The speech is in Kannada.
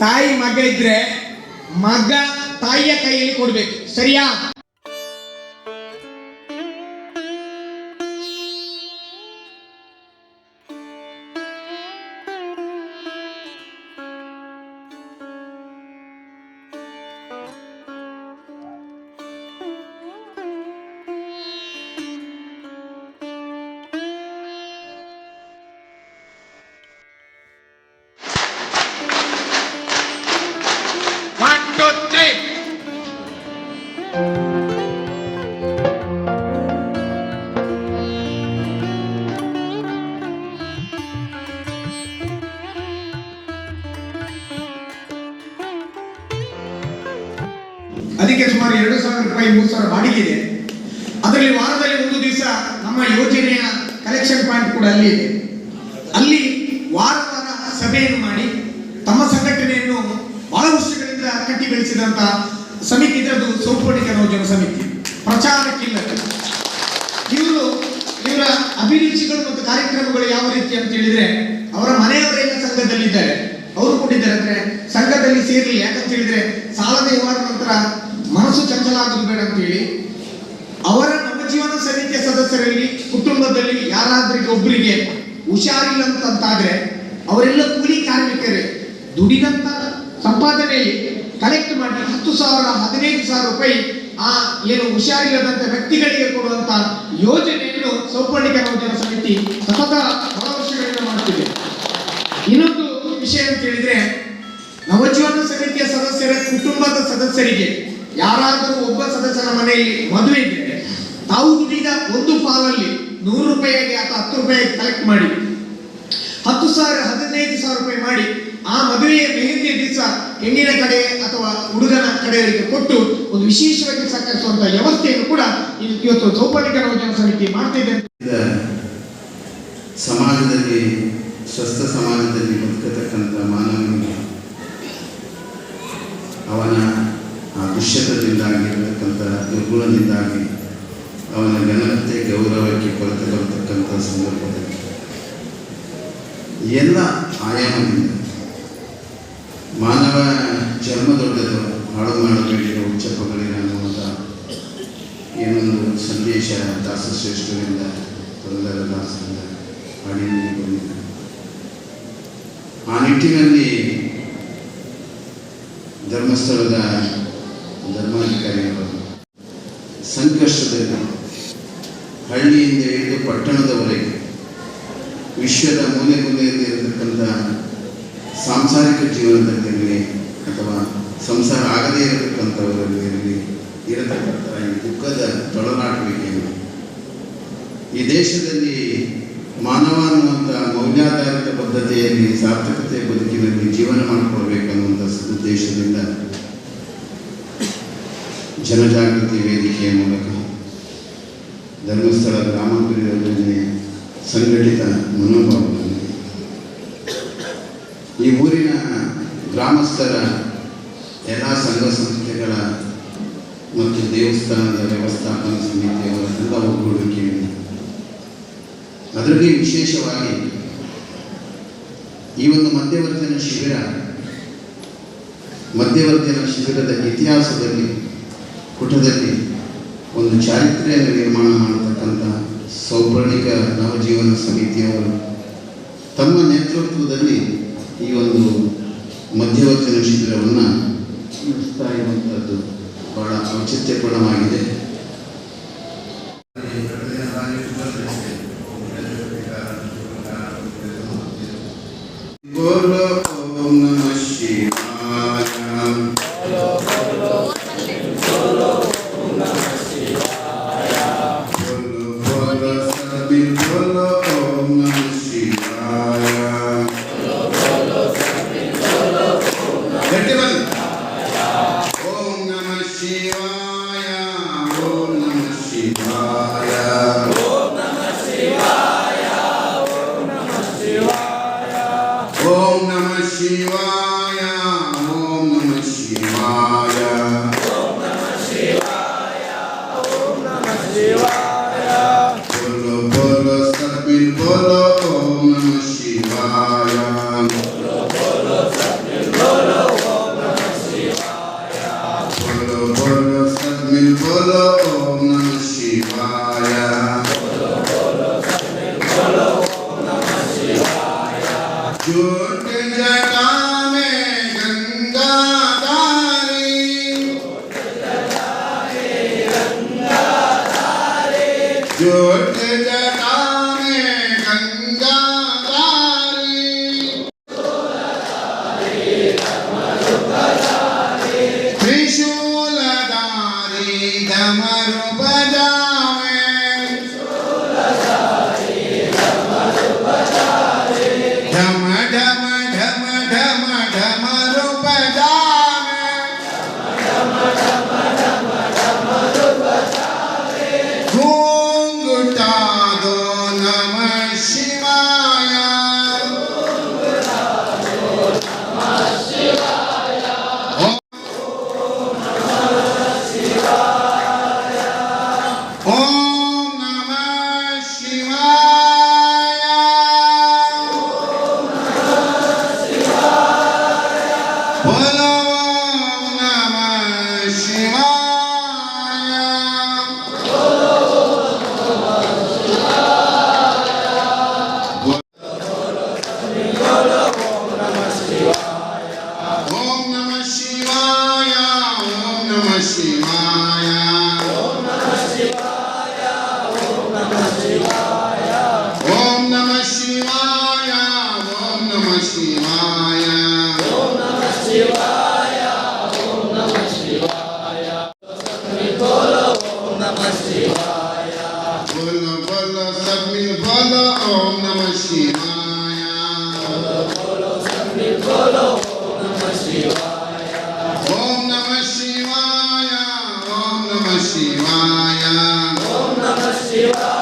ತಾಯಿ ಮಗ ಇದ್ರೆ ಮಗ ತಾಯಿಯ ಕೈಯಲ್ಲಿ ಕೊಡ್ಬೇಕು, ಸರಿಯಾ? ಅದಕ್ಕೆ ಸುಮಾರು 2,000 ರೂಪಾಯಿ 3,000 ಬಾಡಿಗೆ ಇದೆ. ಅದರಲ್ಲಿ ವಾರದಲ್ಲಿ ಒಂದು ದಿವಸ ನಮ್ಮ ಯೋಜನೆಯ ಕಲೆಕ್ಷನ್ ಪಾಯಿಂಟ್ ಕೂಡ ಅಲ್ಲಿ ಇದೆ. ಅಲ್ಲಿ ವಾರ ಸಭೆಯನ್ನು ಮಾಡಿ ತಮ್ಮ ಸಂಘಟನೆಯನ್ನು ಬಹಳ ವರ್ಷಗಳಿಂದ ಕಟ್ಟಿ ಬೆಳೆಸಿದಂತ ಸಮಿತಿ ಇದ್ರದ್ದು ಸೌಪರ್ಣಿಕ ನವಜನ ಸಮಿತಿ ಪ್ರಚಾರಕ್ಕಿಲ್ಲ. ಇವರ ಅಭಿರುಚಿಗಳು ಮತ್ತು ಕಾರ್ಯಕ್ರಮಗಳು ಯಾವ ರೀತಿ ಅಂತ ಹೇಳಿದ್ರೆ, ಅವರ ಮನೆಯವರೆಲ್ಲ ಸಂಘದಲ್ಲಿದ್ದಾರೆ, ಅವರು ಕೊಟ್ಟಿದ್ದಾರೆ. ಅಂದ್ರೆ ಸಂಘದಲ್ಲಿ ಸೇರಲಿ, ಯಾಕಂತ ಹೇಳಿದ್ರೆ ಸಾಲದ ವ್ಯವಹಾರ ನಂತರ ಮನಸ್ಸು ಚಂಚಲ ಆಗೋದು ಬೇಡ ಅಂತ ಹೇಳಿ ಅವರ ನವಜೀವನ ಸಮಿತಿಯ ಸದಸ್ಯರಲ್ಲಿ ಕುಟುಂಬದಲ್ಲಿ ಯಾರಾದ್ರಿಗೆ ಒಬ್ಬರಿಗೆ ಹುಷಾರಿಲ್ಲ ಅಂತಾದ್ರೆ ಅವರೆಲ್ಲ ಕೂಲಿ ಕಾರ್ಮಿಕರೇ ದುಡಿದಂತ ಸಂಪಾದನೆಯಲ್ಲಿ ಕಲೆಕ್ಟ್ ಮಾಡಿ 10,000 15,000 ರೂಪಾಯಿ ಆ ಏನು ಹುಷಾರಿಲ್ಲದಂತ ವ್ಯಕ್ತಿಗಳಿಗೆ ಕೊಡುವಂತ ಯೋಜನೆಯನ್ನು ಸೌಪರ್ಣಿಕ ನವಜನ ಸಮಿತಿ ಸತತ ಬಹಳ ವರ್ಷಗಳಿಂದ ಮಾಡುತ್ತಿದೆ. ಇನ್ನೊಂದು ವಿಷಯ ಅಂತ ಹೇಳಿದ್ರೆ, ನವಜೀವನ ಸಮಿತಿಯ ಸದಸ್ಯರ ಕುಟುಂಬದ ಸದಸ್ಯರಿಗೆ ಯಾರಾದರೂ ಒಬ್ಬ ಸದಸ್ಯರ ಮನೆಯಲ್ಲಿ ಮದುವೆ ಇದ್ದರೆ ತಾವು ದುಡಿದ ಒಂದು ಪಾಲಲ್ಲಿ 100 ರೂಪಾಯಿಗೆ ಅಥವಾ 10 ರೂಪಾಯಿಗೆ ಕಲೆಕ್ಟ್ ಮಾಡಿ 10,000 15,000 ರೂಪಾಯಿ ಮಾಡಿ ಆ ಮದುವೆಯ ಮೆಹಂದಿಯ ದಿವಸ ಹೆಣ್ಣಿನ ಕಡೆ ಅಥವಾ ಹುಡುಗನ ಕಡೆಯವರಿಗೆ ಕೊಟ್ಟು ಒಂದು ವಿಶೇಷವಾಗಿ ಸಹಕರಿಸುವಂತಹ ವ್ಯವಸ್ಥೆಯನ್ನು ಕೂಡ ಇವತ್ತು ಸೌಪರ್ಣಿಕ ನವಜನ ಸಮಿತಿ ಮಾಡ್ತಿದೆ. ಸಮಾಜದಲ್ಲಿ ಸ್ವಸ್ಥ ಸಮಾಜದಲ್ಲಿ ಬದುಕತಕ್ಕಂಥ ಮಾನವನಿಗೆ ಅವನ ಆ ದುಶ್ಯತದಿಂದಾಗಿರತಕ್ಕಂಥ ದುರ್ಗುಣದಿಂದಾಗಿ ಅವನ ಘನತೆ ಗೌರವಕ್ಕೆ ಕೊರತೆ ಬರತಕ್ಕಂಥ ಸಂದರ್ಭದಲ್ಲಿ ಎಲ್ಲ ಆಯಾಮದಿಂದ ಮಾನವ ಜನ್ಮ ದೊಡ್ಡದು, ಹಾಳು ಮಾಡಬೇಡಿದ ಉಚ್ಚಪ್ಪಗಳಿನ ಅನ್ನುವಂಥ ಏನೊಂದು ಸಂದೇಶ ದಾಸಶ್ರೇಷ್ಠರಿಂದ ತೊಂದರ ದಾಸರಿಂದ ಹಾಡಿನಲ್ಲಿ ಬಂದಿದೆ. ಆ ನಿಟ್ಟಿನಲ್ಲಿ ಧರ್ಮಸ್ಥಳದ ಧರ್ಮಾಧಿಕಾರಿಗಳು ಸಂಕಷ್ಟದಲ್ಲಿ ಹಳ್ಳಿಯಿಂದ ಹಿಡಿದು ಪಟ್ಟಣದವರೆಗೆ ವಿಶ್ವದ ಮೂಲೆ ಮೂಲೆಯಲ್ಲಿ ಇರತಕ್ಕಂಥ ಸಾಂಸಾರಿಕ ಜೀವನದಲ್ಲಿರಲಿ ಅಥವಾ ಸಂಸಾರ ಆಗದೇ ಇರತಕ್ಕಂಥವರಲ್ಲಿ ಇರತಕ್ಕಂಥ ಈ ದುಃಖದ ತೊಳಲಾಟುವಿಕೆಯನ್ನು ಈ ದೇಶದಲ್ಲಿ ಮಾನವ ಅನ್ನುವಂಥ ಮೌಲ್ಯಾಧಾರಿತ ಪದ್ಧತಿಯಲ್ಲಿ ಸಾರ್ಥಕತೆ ಬದುಕಿನಲ್ಲಿ ಜೀವನ ಮಾಡಿಕೊಳ್ಬೇಕನ್ನುವಂಥ ಉದ್ದೇಶದಿಂದ ಜನಜಾಗೃತಿ ವೇದಿಕೆಯ ಮೂಲಕ ಧರ್ಮಸ್ಥಳ ಗ್ರಾಮಾಭಿವೃದ್ಧಿ ಸಂಘಟಿತ ಮನೋಭಾವದಲ್ಲಿ ಈ ಊರಿನ ಗ್ರಾಮಸ್ಥರ ಎಲ್ಲ ಸಂಘ ಸಂಸ್ಥೆಗಳ ಮತ್ತು ದೇವಸ್ಥಾನದ ವ್ಯವಸ್ಥಾಪನಾ ಸಮಿತಿಯವರ ಎಲ್ಲ ಒಗ್ಗೂಡಿಕೆಯಿಂದ ಅದರಲ್ಲಿ ವಿಶೇಷವಾಗಿ ಈ ಒಂದು ಮಧ್ಯವರ್ಜನ ಶಿಬಿರದ ಇತಿಹಾಸದಲ್ಲಿ ಪುಟದಲ್ಲಿ ಒಂದು ಚಾರಿತ್ರ್ಯವನ್ನು ನಿರ್ಮಾಣ ಮಾಡತಕ್ಕಂಥ ಸೌಪರ್ಣಿಕ ನವಜೀವನ ಸಮಿತಿಯವರು ತಮ್ಮ ನೇತೃತ್ವದಲ್ಲಿ ಈ ಒಂದು ಮಧ್ಯವರ್ಜನ ಶಿಬಿರವನ್ನು ನಡೆಸ್ತಾ ಇರುವಂಥದ್ದು ಬಹಳ ಔಚಿತ್ಯಪೂರ್ಣವಾಗಿದೆ. बोलो ओम नमः शिवाय, बोलो बोलो ओम नमः शिवाय, बोलो बोलो सभी बोलो ओम नमः शिवाय, बोलो बोलो सभी बोलो ओम नमः शिवाय, ओम नमः शिवाय, ओम नमः शिवाय, ओम नमः शिवाय, ओम नमः शिवाय, ओम नमः शिवाय, ओम नमः शिवाय, ओम नमः शिवाय, बोलो बोलो सभी बोलो ओम नमः शिवाय, बोलो बोलो सभी बोलो ओम नमः शिवाय, बोलो बोलो सभी बोलो ओम नमः शिवाय, बोलो बोलो सभी बोलो ओम नमः शिवाय, झूठ जटा में गंगाधारी, झूठ जटा में गंगाधारी, त्रिशूलधारी डमरू बजावे, ढम ढम ढम ढम डमरू बजावे, घूंघटा दो नमः शिवाय, ओम नमः शिवाय, बोलो ओम नमः शिवाय, ओम नमः शिवाय, ओम नमः शिवाय, ओम नमः शिवाय, ओम नमः शिवाय, ओम नमः शिवाय, ओम नमः शिवाय, ओम नमः शिवाय, ओम नमः शिवाय, बोलो ओम नमः शिवाय, बोलो बोलो सब मिल बोलो ओम नमः शिवाय, बोलो बोलो सब मिल बोलो ओम नमः शिवाय, ओम नमः शिवाय, ओम नमः शिवाय, ओम नमः शिवाय,